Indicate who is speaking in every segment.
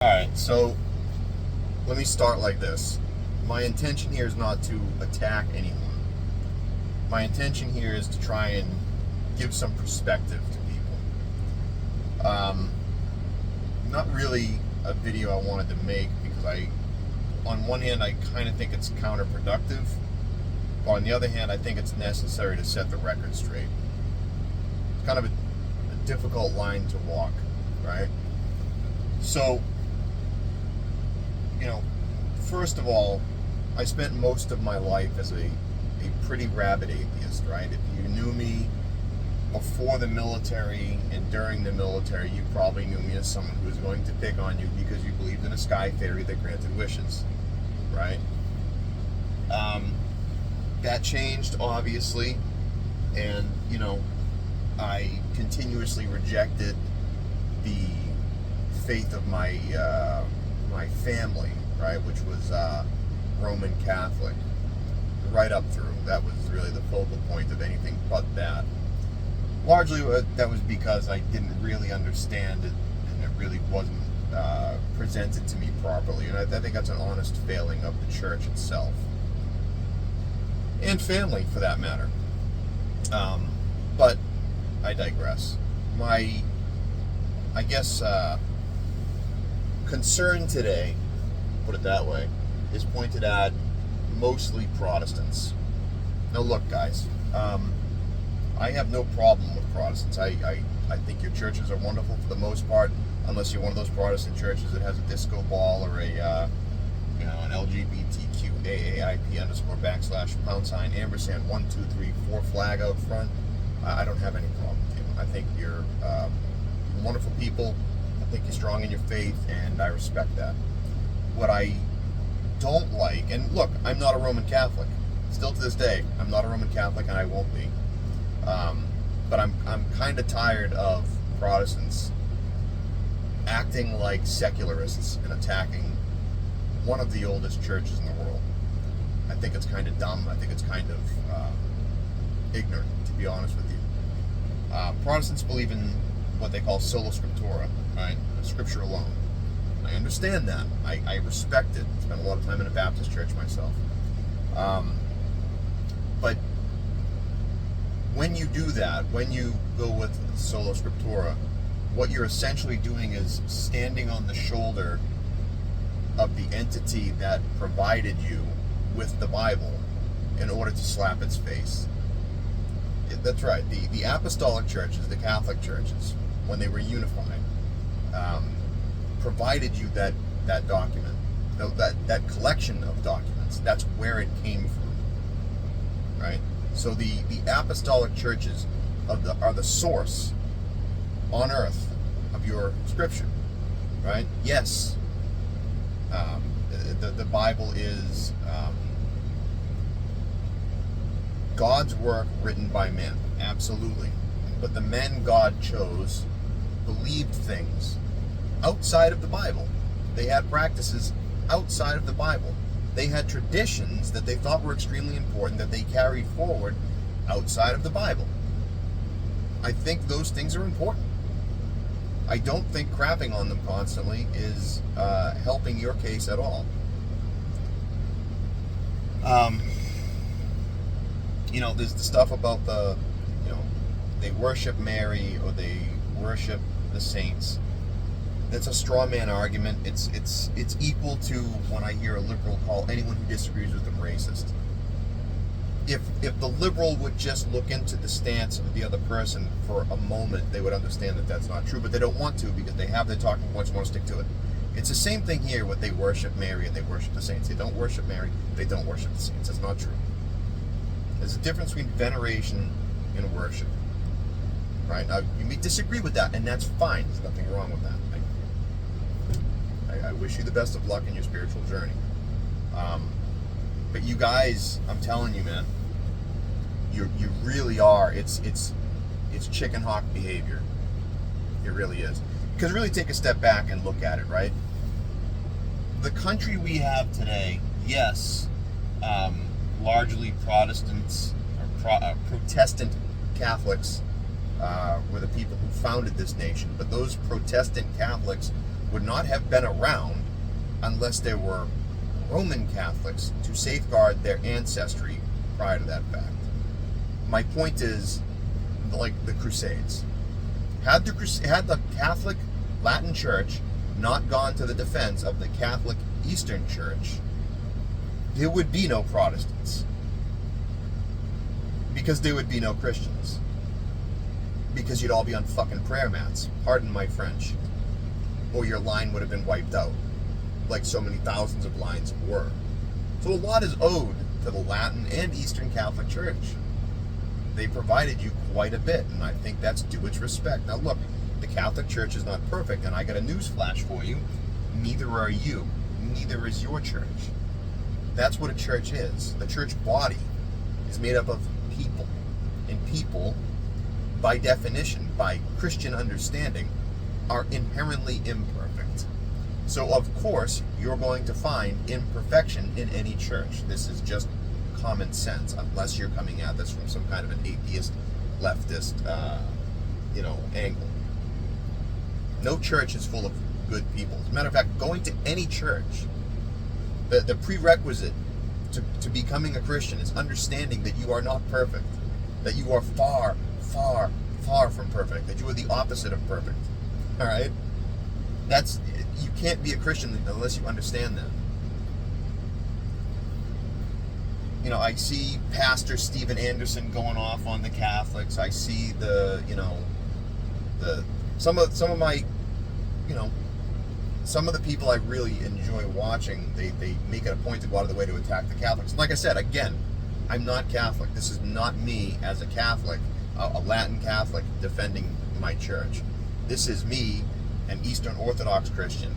Speaker 1: Alright, so let me start like this. My intention here is not to attack anyone. My intention here is to try and give some perspective to people. Not really a video I wanted to make because on one hand, I kind of think it's counterproductive. But on the other hand, I think it's necessary to set the record straight. It's kind of a difficult line to walk, right? So, first of all, I spent most of my life as a pretty rabid atheist, right? If you knew me before the military and during the military, you probably knew me as someone who was going to pick on you because you believed in a sky fairy that granted wishes, right? That changed, obviously, and, I continuously rejected the faith of my family, right, which was Roman Catholic, right up through. That was really the focal point of anything but that. Largely, that was because I didn't really understand it, and it really wasn't presented to me properly. And I think that's an honest failing of the church itself, and family, for that matter. But I digress. My, I guess, concern today, put it that way, is pointed at mostly Protestants. Now look, guys, I have no problem with Protestants. I think your churches are wonderful for the most part, unless you're one of those Protestant churches that has a disco ball or an LGBTQAAIP_/#&#123 flag out front. I don't have any problem with you. I think you're wonderful people. I think you're strong in your faith, and I respect that. What I don't like, and look, I'm not a Roman Catholic. Still to this day, I'm not a Roman Catholic, and I won't be. But I'm kind of tired of Protestants acting like secularists and attacking one of the oldest churches in the world. I think it's kind of dumb. I think it's kind of ignorant, to be honest with you. Protestants believe in what they call sola scriptura, right? Scripture alone. I understand that. I respect it. I spent a lot of time in a Baptist church myself. But when you do that, when you go with sola scriptura, what you're essentially doing is standing on the shoulder of the entity that provided you with the Bible in order to slap its face. That's right. The apostolic churches, the Catholic churches, when they were unified, provided you that document, that collection of documents. That's where it came from, right? So the apostolic churches are the source on earth of your scripture, right? Yes, the Bible is God's work written by men, absolutely. But the men God chose believed things outside of the Bible. They had practices outside of the Bible. They had traditions that they thought were extremely important that they carried forward outside of the Bible. I think those things are important. I don't think crapping on them constantly is helping your case at all. There's the stuff about they worship Mary or they worship the saints. That's a straw man argument. It's equal to when I hear a liberal call anyone who disagrees with them racist. If the liberal would just look into the stance of the other person for a moment, they would understand that that's not true, but they don't want to because they have their talking points and want to stick to it. It's the same thing here with they worship Mary and they worship the saints. They don't worship Mary, they don't worship the saints. That's not true. There's a difference between veneration and worship. Right? Now, you may disagree with that, and that's fine. There's nothing wrong with that. I wish you the best of luck in your spiritual journey. But you guys, I'm telling you, man, you really are. It's chicken hawk behavior. It really is. Because really take a step back and look at it, right? The country we have today, yes, largely Protestants, or Protestant Catholics were the people who founded this nation. But those Protestant Catholics would not have been around unless there were Roman Catholics to safeguard their ancestry prior to that fact. My point is, like the Crusades. Had the Catholic Latin Church not gone to the defense of the Catholic Eastern Church, there would be no Protestants. Because there would be no Christians. Because you'd all be on fucking prayer mats. Pardon my French. Or your line would have been wiped out. Like so many thousands of lines were. So a lot is owed to the Latin and Eastern Catholic Church. They provided you quite a bit, and I think that's due its respect. Now look, the Catholic Church is not perfect, and I got a news flash for you. Neither are you. Neither is your church. That's what a church is. The church body is made up of people. And people, by definition, by Christian understanding, are inherently imperfect. So of course, you're going to find imperfection in any church. This is just common sense, unless you're coming at this from some kind of an atheist, leftist, angle. No church is full of good people. As a matter of fact, going to any church, the prerequisite to becoming a Christian is understanding that you are not perfect, that you are far, far, far from perfect, that you are the opposite of perfect. All right? You can't be a Christian unless you understand that. I see Pastor Steven Anderson going off on the Catholics. I see some of the people I really enjoy watching. They make it a point to go out of the way to attack the Catholics. Like I said, again, I'm not Catholic. This is not me as a Catholic, a Latin Catholic defending my church. This is me, an Eastern Orthodox Christian,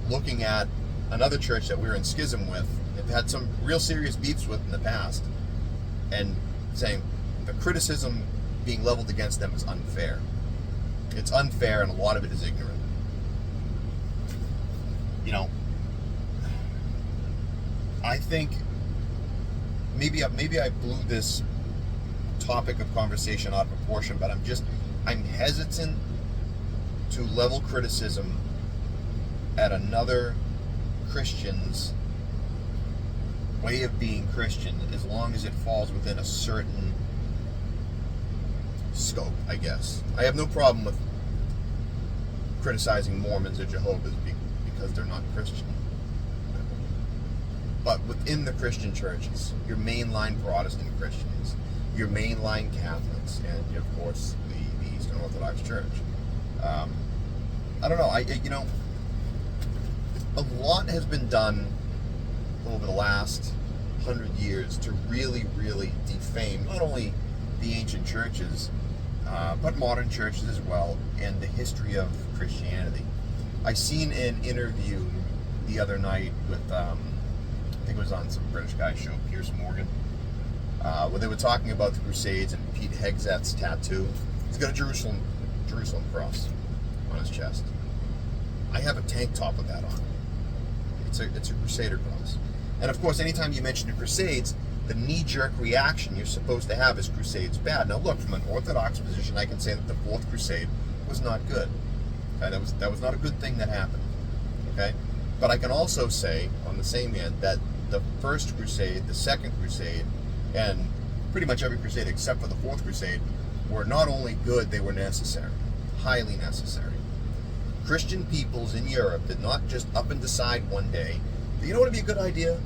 Speaker 1: looking at another church that we're in schism with, have had some real serious beefs with in the past, and saying the criticism being leveled against them is unfair. It's unfair, and a lot of it is ignorant. I think maybe I blew this topic of conversation out of proportion, but I'm hesitant to level criticism at another Christian's way of being Christian, as long as it falls within a certain scope, I guess. I have no problem with criticizing Mormons or Jehovah's because they're not Christian. But within the Christian churches, your mainline Protestant Christians, your mainline Catholics, and of course the Eastern Orthodox Church. I don't know. A lot has been done over the last 100 years to really, really defame not only the ancient churches, but modern churches as well, and the history of Christianity. I seen an interview the other night with, I think it was on some British guy show, Piers Morgan, where they were talking about the Crusades and Pete Hegseth's tattoo. He's got a Jerusalem cross on his chest. I have a tank top of that on. It's a Crusader cross. And of course, anytime you mention the Crusades, the knee-jerk reaction you're supposed to have is Crusades bad. Now look, from an Orthodox position, I can say that the Fourth Crusade was not good. Okay, that was not a good thing that happened. Okay? But I can also say, on the same hand, that the First Crusade, the Second Crusade, and pretty much every crusade except for the Fourth Crusade were not only good, they were necessary. Highly necessary. Christian peoples in Europe did not just up and decide one day, you know what would be a good idea?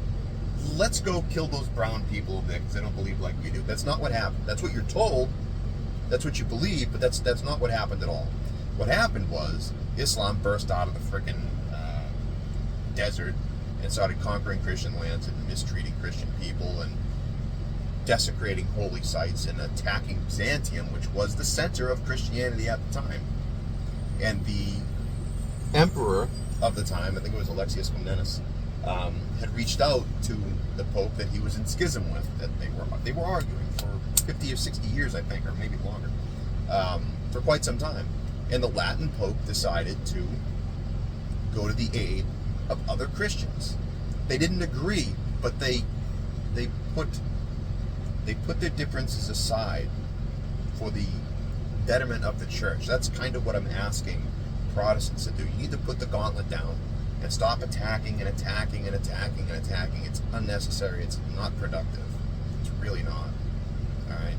Speaker 1: Let's go kill those brown people because they don't believe like we do. That's not what happened. That's what you're told. That's what you believe, but that's not what happened at all. What happened was Islam burst out of the frickin' desert and started conquering Christian lands and mistreating Christian people and desecrating holy sites and attacking Byzantium, which was the center of Christianity at the time. And the emperor of the time, I think it was Alexius Comnenus, had reached out to the Pope that he was in schism with, that they were arguing for 50 or 60 years, I think, or maybe longer, for quite some time. And the Latin Pope decided to go to the aid of other Christians. They didn't agree, but they put their differences aside for the betterment of the church. That's kind of what I'm asking Protestants to do. You need to put the gauntlet down and stop attacking and attacking and attacking and attacking. It's unnecessary. It's not productive. It's really not. All right?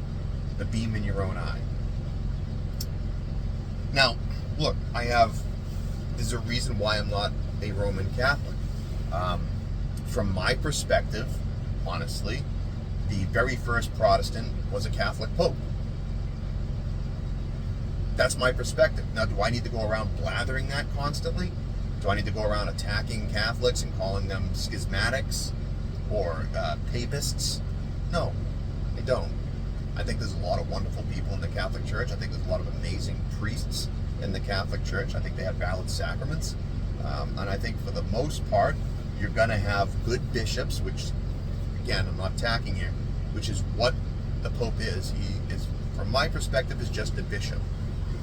Speaker 1: The beam in your own eye. Now, look, there's a reason why I'm not a Roman Catholic. From my perspective, honestly, the very first Protestant was a Catholic Pope. That's my perspective. Now, do I need to go around blathering that constantly? Do I need to go around attacking Catholics and calling them schismatics or papists? No, I don't. I think there's a lot of wonderful people in the Catholic Church. I think there's a lot of amazing priests in the Catholic Church. I think they have valid sacraments. And I think for the most part, you're going to have good bishops, which, again, I'm not attacking here, which is what the Pope is. He is, from my perspective, is just a bishop.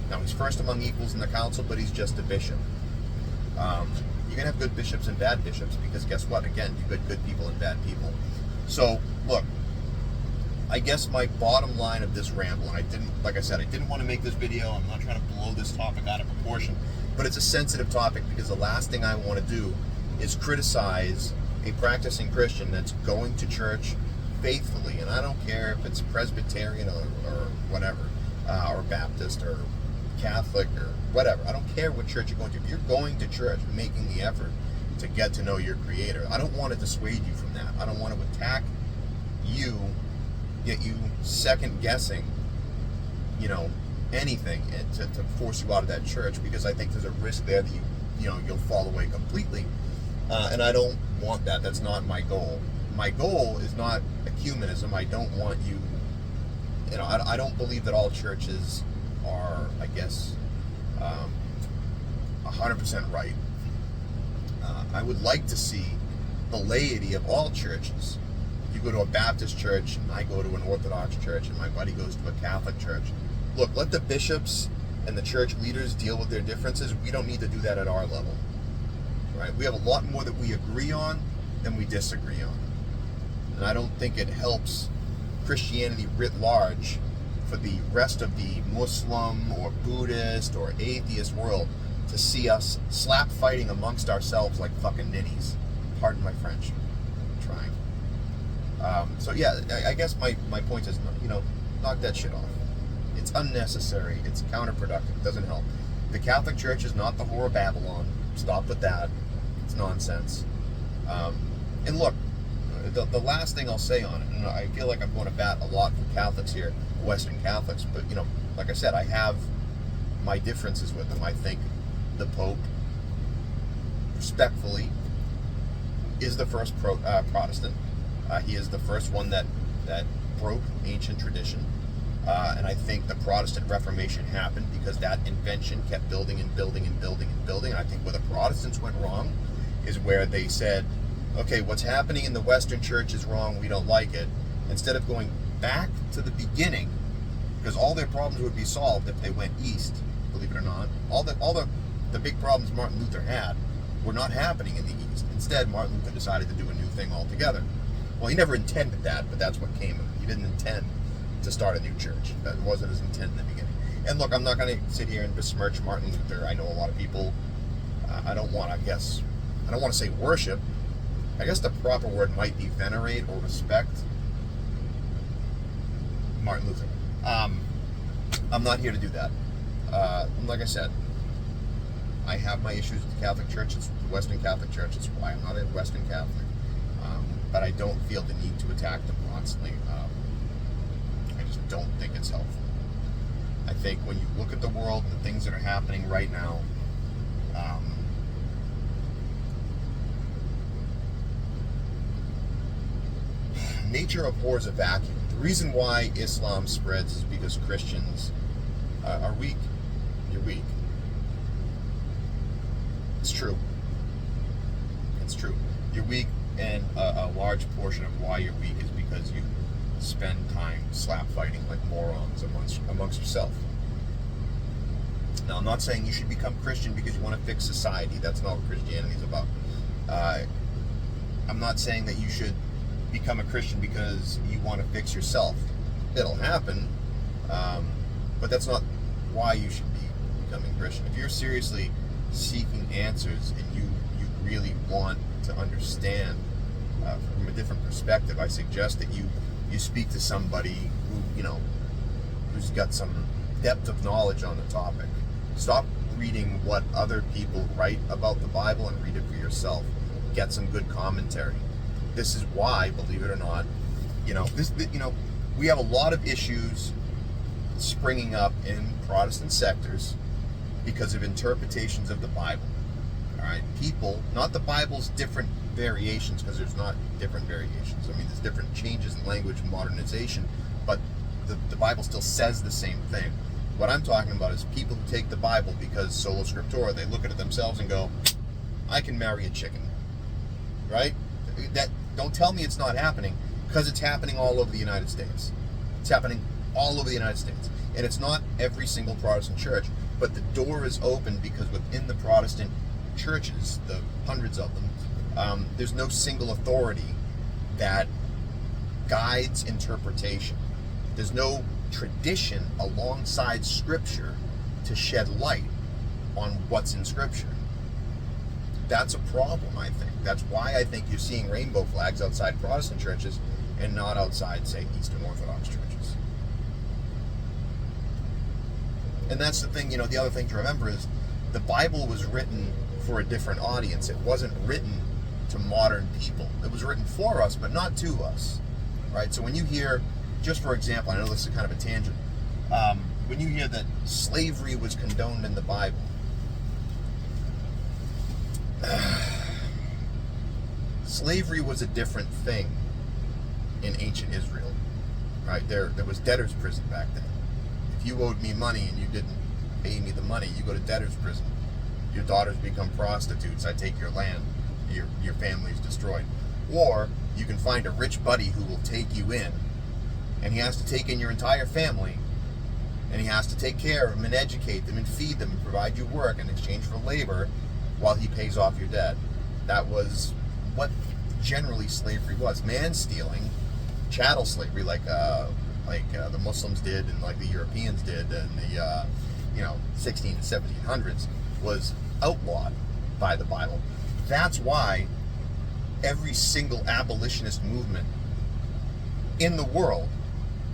Speaker 1: Now, he's first among equals in the council, but he's just a bishop. You're going to have good bishops and bad bishops, because guess what? Again, you've got good people and bad people. So, look, I guess my bottom line of this ramble, and like I said, I didn't want to make this video. I'm not trying to blow this topic out of proportion, but it's a sensitive topic, because the last thing I want to do is criticize a practicing Christian that's going to church faithfully. And I don't care if it's Presbyterian or whatever, or Baptist or Catholic or whatever. I don't care what church you're going to. If you're going to church making the effort to get to know your Creator, I don't want to dissuade you from that. I don't want to attack you, get you second guessing, anything to force you out of that church, because I think there's a risk there that you'll fall away completely. And I don't want that. That's not my goal. My goal is not ecumenism. I don't want you, I don't believe that all churches are, 100% right. I would like to see the laity of all churches. If you go to a Baptist church, and I go to an Orthodox church, and my buddy goes to a Catholic church, look, let the bishops and the church leaders deal with their differences. We don't need to do that at our level. Right? We have a lot more that we agree on than we disagree on. And I don't think it helps Christianity writ large for the rest of the Muslim or Buddhist or atheist world to see us slap fighting amongst ourselves like fucking ninnies. Pardon my French. I'm trying. So yeah, I guess my point is, knock that shit off. It's unnecessary. It's counterproductive. It doesn't help. The Catholic Church is not the whore of Babylon. Stop with that. It's nonsense. And look, the last thing I'll say on it, and I feel like I'm going to bat a lot for Catholics here, Western Catholics, but like I said, I have my differences with them. I think the Pope, respectfully, is the first Protestant. He is the first one that broke ancient tradition. And I think the Protestant Reformation happened because that invention kept building and building and building and building. And I think where the Protestants went wrong is where they said, okay, what's happening in the Western Church is wrong, we don't like it. Instead of going back to the beginning, because all their problems would be solved if they went east, believe it or not. All the big problems Martin Luther had were not happening in the east. Instead, Martin Luther decided to do a new thing altogether. Well, he never intended that, but that's what came of it. He didn't intend to start a new church. That wasn't his intent in the beginning. And look, I'm not going to sit here and besmirch Martin Luther. I know a lot of people, I don't want to say worship. I guess the proper word might be venerate or respect Martin Luther. I'm not here to do that. Like I said, I have my issues with the Catholic Church. It's the Western Catholic Church. It's why I'm not a Western Catholic. But I don't feel the need to attack them constantly. I just don't think it's helpful. I think when you look at the world and the things that are happening right now, nature abhors a vacuum. The reason why Islam spreads is because Christians are weak. You're weak. It's true. It's true. You're weak, and a large portion of why you're weak is because you spend time slap fighting like morons amongst yourself. Now, I'm not saying you should become Christian because you want to fix society. That's not what Christianity is about. I'm not saying that you should become a Christian because you want to fix yourself. It'll happen, but that's not why you should becoming Christian. If you're seriously seeking answers and you really want to understand from a different perspective, I suggest that you speak to somebody who's got some depth of knowledge on the topic. Stop reading what other people write about the Bible and read it for yourself. Get some good commentary. This is why, believe it or not, we have a lot of issues springing up in Protestant sectors because of interpretations of the Bible. All right, people, not the Bible's different variations, because there's not different variations. I mean, there's different changes in language and modernization, but the Bible still says the same thing. What I'm talking about is people who take the Bible because sola scriptura, they look at it themselves and go, I can marry a chicken, right? Don't tell me it's not happening, because it's happening all over the United States. It's happening all over the United States. And it's not every single Protestant church, but the door is open because within the Protestant churches, the hundreds of them, there's no single authority that guides interpretation. There's no tradition alongside Scripture to shed light on what's in Scripture. That's a problem, I think. That's why I think you're seeing rainbow flags outside Protestant churches and not outside, say, Eastern Orthodox churches. And that's the thing, the other thing to remember is the Bible was written for a different audience. It wasn't written to modern people. It was written for us, but not to us, right? So when you hear, just for example, I know this is kind of a tangent, when you hear that slavery was condoned in the Bible, slavery was a different thing in ancient Israel, right? There was debtor's prison back then. If you owed me money and you didn't pay me the money, you go to debtor's prison. Your daughters become prostitutes. I take your land. Your family's destroyed. Or you can find a rich buddy who will take you in, and he has to take in your entire family, and he has to take care of them and educate them and feed them and provide you work in exchange for labor while he pays off your debt. That was what generally slavery was. Man stealing, chattel slavery, like the Muslims did and like the Europeans did in the 16 and 1700s, was outlawed by the Bible. That's why every single abolitionist movement in the world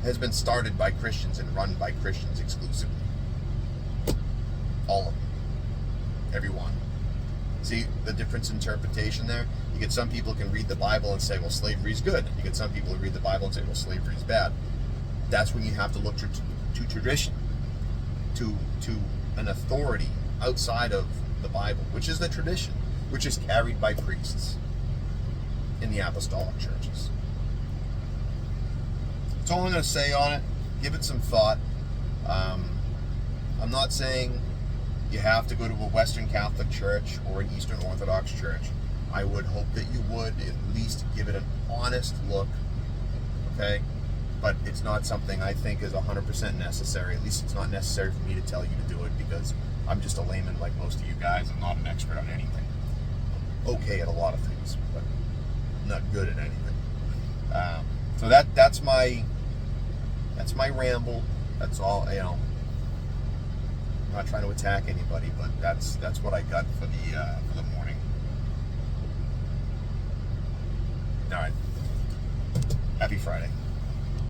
Speaker 1: has been started by Christians and run by Christians exclusively. All of them. Every one. See the difference in interpretation there? You get some people who can read the Bible and say, well, slavery's good. You get some people who read the Bible and say, well, slavery's bad. That's when you have to look to tradition, to an authority outside of the Bible, which is the tradition, which is carried by priests in the apostolic churches. That's all I'm going to say on it. Give it some thought. I'm not saying you have to go to a Western Catholic church or an Eastern Orthodox church. I would hope that you would at least give it an honest look, okay? But it's not something I think is 100% necessary. At least it's not necessary for me to tell you to do it, because I'm just a layman like most of you guys. I'm not an expert on anything. I'm okay at a lot of things, but I'm not good at anything. So that's my ramble. That's all, I'm not trying to attack anybody, but that's what I got for the morning. All right. Happy Friday.